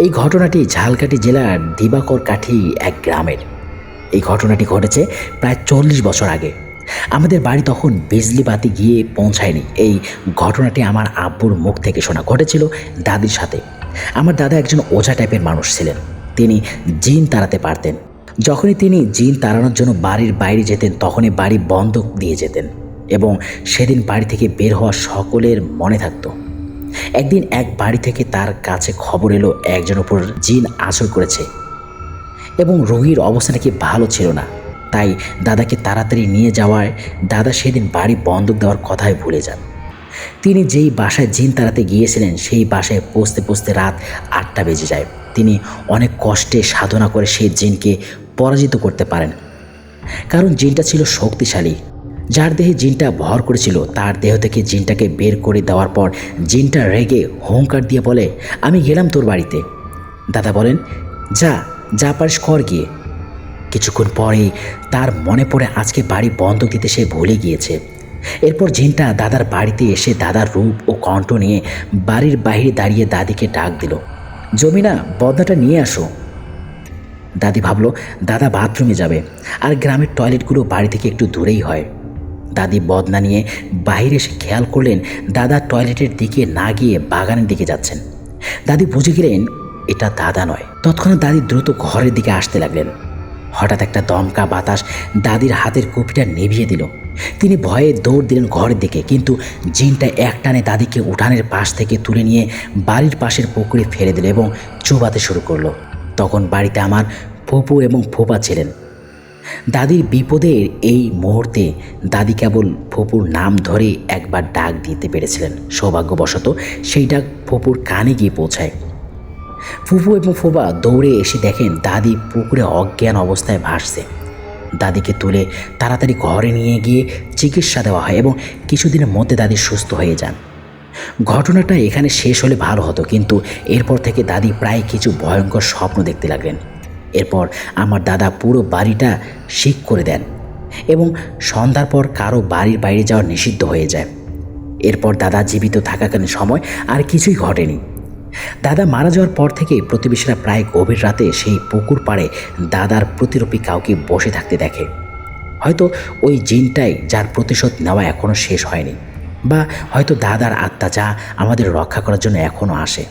এই ঘটনাটি ঝালকাঠি জেলার দিবাকর কাঠি এক গ্রামের। এই ঘটনাটি ঘটেছে প্রায় 40 বছর আগে। আমাদের বাড়ি তখন বিজলি বাতি গিয়ে পৌঁছায়নি। এই ঘটনাটি আমার আব্বুর মুখ থেকে শোনা, ঘটেছিল দাদির সাথে। আমার দাদা একজন ওঝা টাইপের মানুষ ছিলেন। তিনি জিন তাড়াতে পারতেন। যখনই তিনি জিন তাড়ানোর জন্য বাড়ির বাইরে যেতেন তখনই বাড়ি বন্ধ দিয়ে যেতেন এবং সেদিন বাড়ি থেকে বের হওয়া সকলের মনে থাকতো। একদিন এক বাড়ি থেকে তার কাছে খবর এলো একজন উপর জিন আসর করেছে এবং রোগীর অবস্থা নাকি ভালো ছিল না। তাই দাদাকে তাড়াতাড়ি নিয়ে যাওয়ায় দাদা সেদিন বাড়ি বন্ধক দেওয়ার কথাই ভুলে যান। তিনি যেই বাসায় জিন তাড়াতে গিয়েছিলেন সেই বাসায় পৌঁছতে পৌঁছতে রাত 8টা বেজে যায়। তিনি অনেক কষ্টে সাধনা করে সেই জিনকে পরাজিত করতে পারেন, কারণ জিনটা ছিল শক্তিশালী। যার দেহে জিনটা ভর করেছিল তার দেহ থেকে জিনটাকে বের করে দেওয়ার পর জিনটা রেগে হুঙ্কার দিয়ে বলে, আমি গেলাম তোর বাড়িতে। দাদা বলেন, যা যা পারিস কর গিয়ে। কিছুক্ষণ পরেই তার মনে পড়ে আজকে বাড়ি বন্ধক দিতে সে ভুলে গিয়েছে। এরপর জিনটা দাদার বাড়িতে এসে দাদার রূপ ও কণ্ঠ নিয়ে বাড়ির বাইরে দাঁড়িয়ে দাদিকে ডাক দিল, জমিনা বদনাটা নিয়ে আসো। দাদি ভাবলো দাদা বাথরুমে যাবে, আর গ্রামের টয়লেটগুলো বাড়ি থেকে একটু দূরেই হয়। দাদি বদনা নিয়ে বাইরে এসে খেয়াল করলেন দাদা টয়লেটের দিকে না গিয়ে বাগানের দিকে যাচ্ছেন। দাদি বুঝে গেলেন এটা দাদা নয়। তৎক্ষণাৎ দাদি দ্রুত ঘরের দিকে আসতে লাগলেন। হঠাৎ একটা দমকা বাতাস দাদির হাতের কপিটা নিভিয়ে দিল। তিনি ভয়ে দৌড় দিলেন ঘরের দিকে, কিন্তু জিনটা একটানে দাদিকে উঠানের পাশ থেকে তুলে নিয়ে বাড়ির পাশের পুকুরে ফেলে দিল এবং চুবাতে শুরু করলো। তখন বাড়িতে আমার ফুপু এবং ফুপা ছিলেন। দাদির বিপদের এই মুহূর্তে দাদি কেবল ফুপুর নাম ধরে একবার ডাক দিতে পেরেছিলেন। সৌভাগ্যবশত সেই ডাক ফুপুর কানে গিয়ে পৌঁছায়। ফুপু এবং ফুপা দৌড়ে এসে দেখেন দাদি পুকুরে অজ্ঞান অবস্থায় ভাসছে। দাদিকে তুলে তাড়াতাড়ি ঘরে নিয়ে গিয়ে চিকিৎসা দেওয়া হয় এবং কিছুদিনের মধ্যে দাদি সুস্থ হয়ে যান। ঘটনাটা এখানে শেষ হলে ভালো হতো, কিন্তু এরপর থেকে দাদি প্রায় কিছু ভয়ঙ্কর স্বপ্ন দেখতে লাগলেন। এরপর আমার দাদা পুরো বাড়িটা শিক করে দেন এবং সন্ধ্যার পর কারো বাড়ির বাইরে যাওয়া নিষিদ্ধ হয়ে যায়। এরপর দাদা জীবিত থাকাকালীন সময় আর কিছুই ঘটেনি। দাদা মারা যাওয়ার পর থেকে প্রতিবেশীরা প্রায় গভীর রাতে সেই পুকুর পাড়ে দাদার প্রতিরূপী কাউকে বসে থাকতে দেখে। হয়তো ওই জিনটাই যার প্রতিশোধ নেওয়া এখনও শেষ হয়নি, বা হয়তো দাদার আত্মা যা আমাদের রক্ষা করার জন্য এখনও আসে।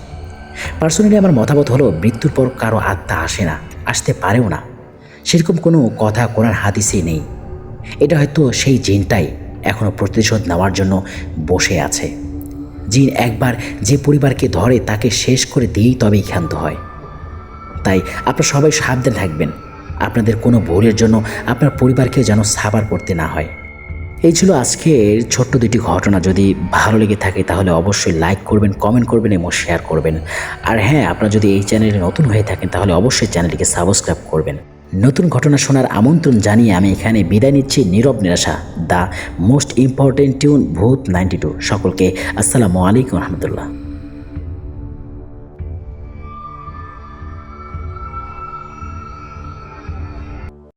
পার্সোনালি আমার মতামত হলো মৃত্যুর পর কারো আত্মা আসে না, আসতে পারেও না। সেরকম কোনো কথা কোরআন হাদিসে নেই। এটা হয়তো সেই জিনটাই এখনও প্রতিশোধ নেওয়ার জন্য বসে আছে। জিন একবার যে পরিবারকে ধরে তাকে শেষ করে দিয়েই তবেই ক্ষান্ত হয়। তাই আপনারা সবাই সাবধান থাকবেন, আপনাদের কোনো ভুলের জন্য আপনার পরিবারকে যেন সাবার করতে না হয়। এই ছিল আজকের ছোট্ট দুটি ঘটনা। যদি ভালো লেগে থাকে তাহলে অবশ্যই লাইক করবেন, কমেন্ট করবেন এবং শেয়ার করবেন। আর হ্যাঁ, আপনারা যদি এই চ্যানেলে নতুন হয়ে থাকেন তাহলে অবশ্যই চ্যানেলটিকে সাবস্ক্রাইব করবেন। নতুন ঘটনা শোনার আমন্ত্রণ জানিয়ে আমি এখানে বিদায় নিচ্ছি। নীরব নিরাশা, দ্য মোস্ট ইম্পর্টেন্ট টিউন, ভূত 92। সকলকে আসসালামু আলাইকুম রহমতুল্লাহ।